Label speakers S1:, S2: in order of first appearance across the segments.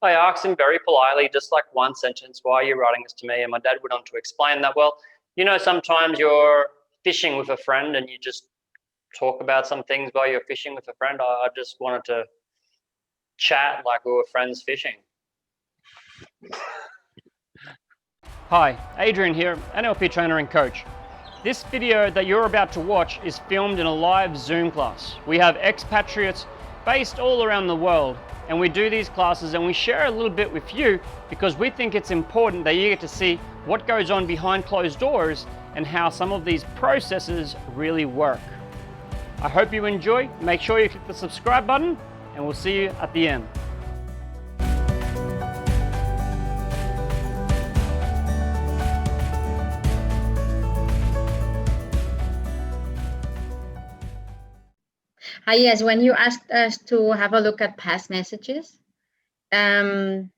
S1: I asked him very politely, just like one sentence, why are you writing this to me? And my dad went on to explain that, well, sometimes you're fishing with a friend and you just talk about some things while you're fishing with a friend. I just wanted to chat like we were friends fishing.
S2: Hi, Adrian here, NLP trainer and coach. This video that you're about to watch is filmed in a live Zoom class. We have expatriates based all around the world, and we do these classes and we share a little bit with you because we think it's important that you get to see what goes on behind closed doors and how some of these processes really work. I hope you enjoy. Make sure you click the subscribe button and we'll see you at the end.
S3: Hi, yes, when you asked us to have a look at past messages, in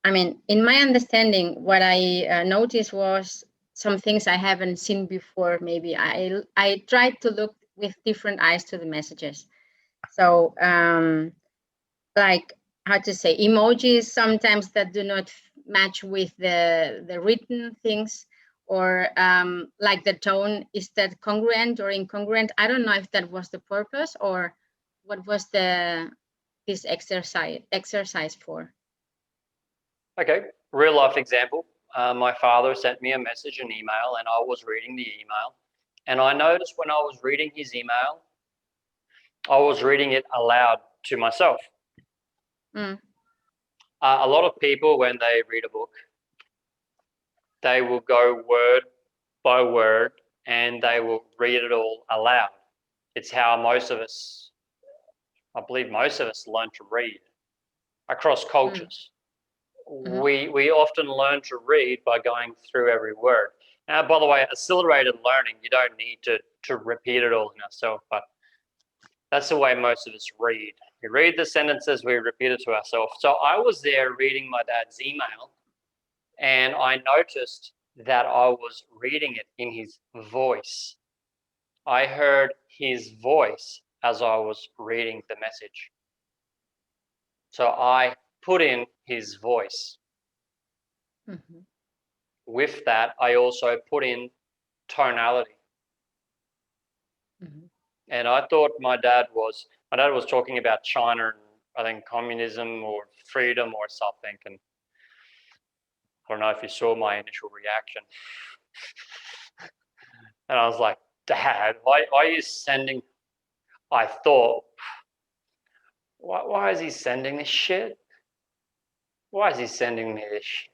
S3: my understanding, what I noticed was some things I haven't seen before. Maybe I tried to look with different eyes to the messages. So, like how to say, emojis sometimes that do not match with the written things, or like the tone, is that congruent or incongruent? I don't know if that was the purpose or what was this exercise for.
S1: Okay, real life example. My father sent me a message, an email, and I was reading the email. And I noticed when I was reading his email, I was reading it aloud to myself. A lot of people, when they read a book, they will go word by word and they will read it all aloud. It's how I believe most of us learn to read across cultures. We often learn to read by going through every word. Now, by the way, accelerated learning, you don't need to repeat it all in yourself, but that's the way most of us read. We read the sentences, we repeat it to ourselves. So I was there reading my dad's email, and I noticed that I was reading it in his voice. I heard his voice as I was reading the message. So I put in his voice. With that, I also put in tonality. And I thought my dad was talking about China and I think communism or freedom or something. And I don't know if you saw my initial reaction. And I was like, Dad, why are you sending? I thought, why is he sending this shit? Why is he sending me this shit?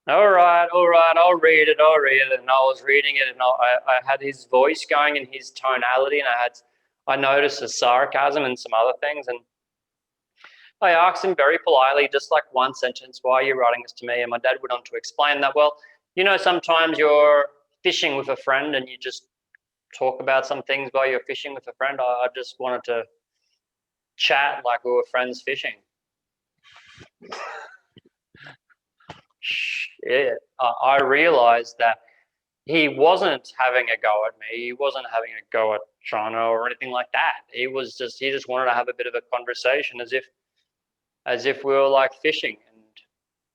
S1: All right, I'll read it. And I was reading it, and I had his voice going and his tonality, and I noticed the sarcasm and some other things, and I asked him very politely, just like one sentence, why are you writing this to me? And my dad went on to explain that, well, sometimes you're fishing with a friend and you just talk about some things while you're fishing with a friend. I just wanted to chat like we were friends fishing. Shit. I realized that he wasn't having a go at me. He wasn't having a go at China or anything like that. He just wanted to have a bit of a conversation as if we were like fishing. And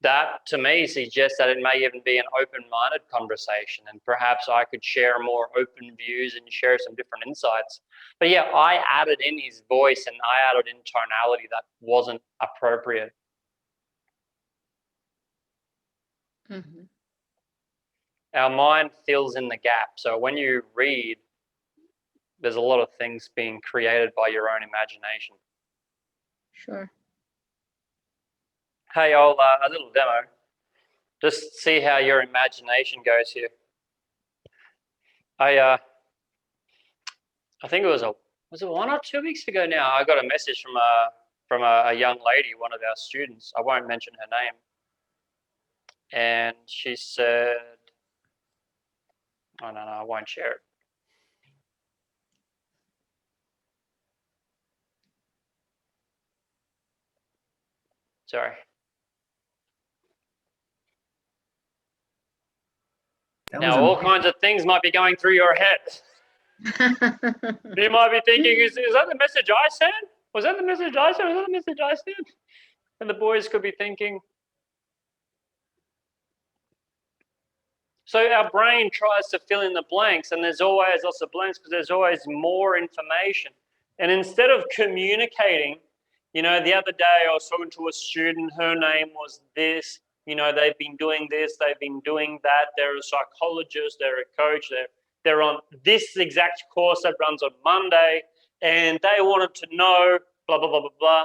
S1: that to me suggests that it may even be an open-minded conversation, and perhaps I could share more open views and share some different insights. But yeah, I added in his voice and I added in tonality that wasn't appropriate. Our mind fills in the gap. So when you read, there's a lot of things being created by your own imagination.
S3: Sure.
S1: Hey, a little demo. Just see how your imagination goes here. I think it was it 1 or 2 weeks ago now? I got a message from a young lady, one of our students. I won't mention her name. And she said, oh, no, I won't share it. Sorry. Now, all kinds of things might be going through your head. You might be thinking, is that the message I sent? Was that the message I sent? Was that the message I sent? And the boys could be thinking. So our brain tries to fill in the blanks, and there's always lots of blanks because there's always more information. And instead of communicating, you know, the other day I was talking to a student, her name was this, you know, they've been doing this, they've been doing that, they're a psychologist, they're a coach, they're on this exact course that runs on Monday, and they wanted to know, blah, blah, blah, blah, blah.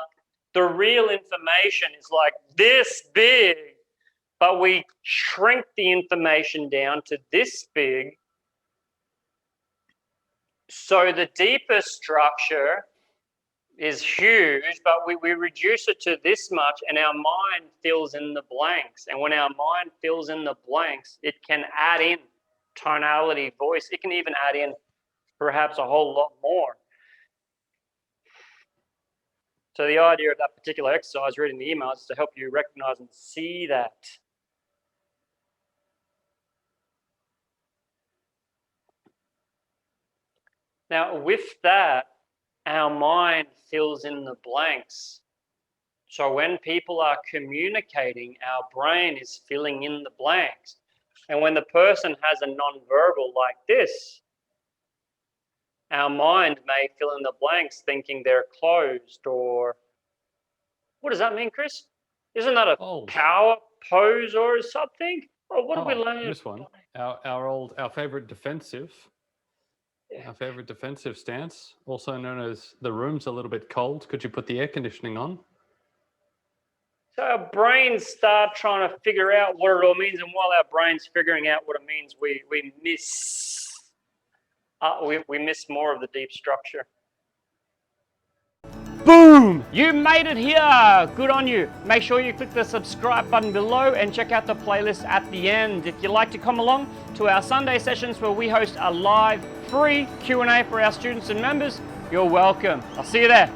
S1: The real information is like this big, but we shrink the information down to this big. So the deeper structure is huge, but we reduce it to this much and our mind fills in the blanks. And when our mind fills in the blanks, it can add in tonality, voice. It can even add in perhaps a whole lot more. So the idea of that particular exercise, reading the emails, is to help you recognize and see that. Now, with that, our mind fills in the blanks. So when people are communicating, our brain is filling in the blanks. And when the person has a non-verbal like this, our mind may fill in the blanks thinking they're closed or... What does that mean, Chris? Isn't that a power pose or something? Or what did we learn?
S4: This one, our favorite defensive. Our favorite defensive stance, also known as the room's a little bit cold. Could you put the air conditioning on?
S1: So our brains start trying to figure out what it all means, and while our brain's figuring out what it means, we miss more of the deep structure.
S2: Boom! You made it here! Good on you. Make sure you click the subscribe button below and check out the playlist at the end. If you'd like to come along to our Sunday sessions where we host a live, free Q&A for our students and members, you're welcome. I'll see you there.